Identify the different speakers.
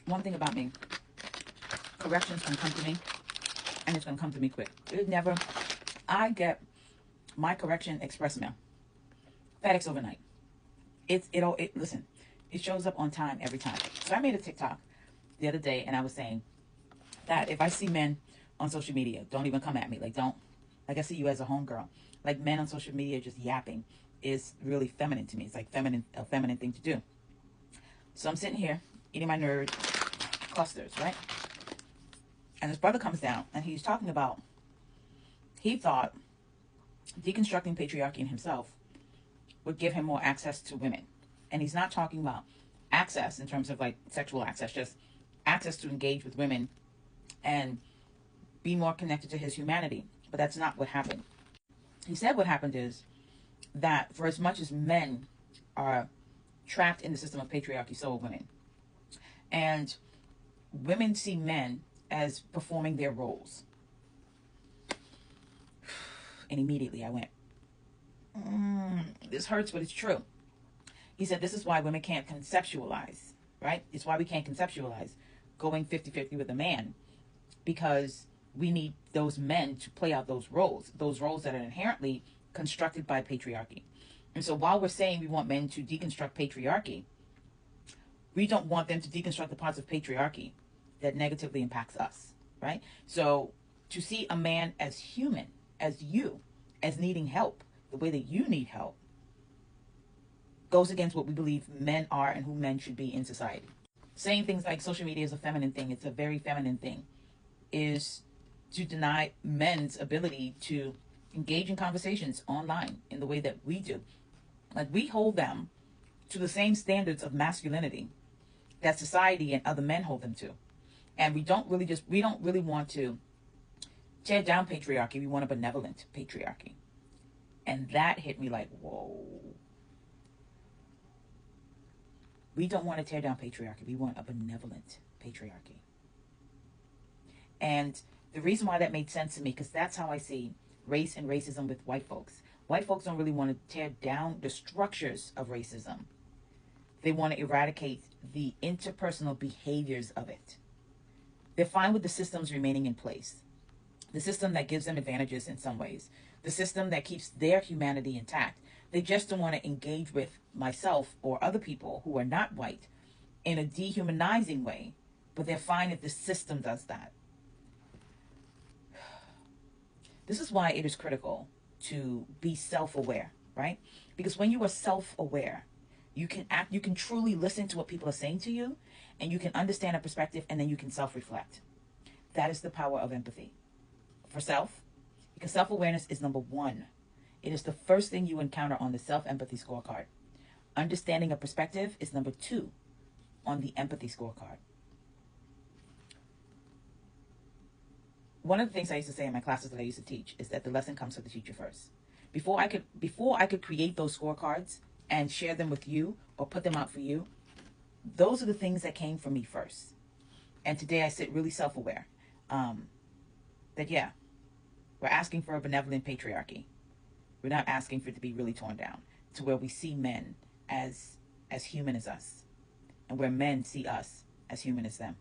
Speaker 1: one thing about me, correction's going to come to me, and it's going to come to me quick. I get my correction express mail, FedEx overnight. Listen, it shows up on time every time. So I made a TikTok the other day, and I was saying that if I see men on social media, don't even come at me. Like I see you as a homegirl. Like, men on social media just yapping is really feminine to me. It's like a feminine thing to do. So I'm sitting here eating my nerd clusters, right? And this brother comes down, and he's talking about, he thought deconstructing patriarchy in himself would give him more access to women. And he's not talking about access in terms of like sexual access, just access to engage with women and be more connected to his humanity. But that's not what happened. He said what happened is that for as much as men are trapped in the system of patriarchy, so are women. And women see men as performing their roles. And immediately I went, this hurts, but it's true. He said this is why women can't conceptualize, right? It's why we can't conceptualize going 50-50 with a man, because we need those men to play out those roles that are inherently constructed by patriarchy. And so while we're saying we want men to deconstruct patriarchy, we don't want them to deconstruct the parts of patriarchy that negatively impacts us, right? So to see a man as human, as you, as needing help, the way that you need help, goes against what we believe men are and who men should be in society. Saying things like social media is a feminine thing, it's a very feminine thing, is to deny men's ability to engage in conversations online in the way that we do. Like, we hold them to the same standards of masculinity that society and other men hold them to. And we don't really want to tear down patriarchy. We want a benevolent patriarchy. And that hit me like, whoa. We don't want to tear down patriarchy. We want a benevolent patriarchy. And the reason why that made sense to me, because that's how I see race and racism with white folks. White folks don't really want to tear down the structures of racism. They want to eradicate the interpersonal behaviors of it. They're fine with the systems remaining in place. The system that gives them advantages in some ways. The system that keeps their humanity intact. They just don't want to engage with myself or other people who are not white in a dehumanizing way, but they're fine if the system does that. This is why it is critical to be self-aware, right? Because when you are self-aware, you can truly listen to what people are saying to you, and you can understand a perspective, and then you can self-reflect. That is the power of empathy for self, because self-awareness is number one. It is the first thing you encounter on the self-empathy scorecard. Understanding a perspective is number 2 on the empathy scorecard. One of the things I used to say in my classes that I used to teach is that the lesson comes from the teacher first. Before I could create those scorecards and share them with you or put them out for you, those are the things that came from me first. And today I sit really self-aware that, yeah, we're asking for a benevolent patriarchy. We're not asking for it to be really torn down to where we see men as human as us, and where men see us as human as them.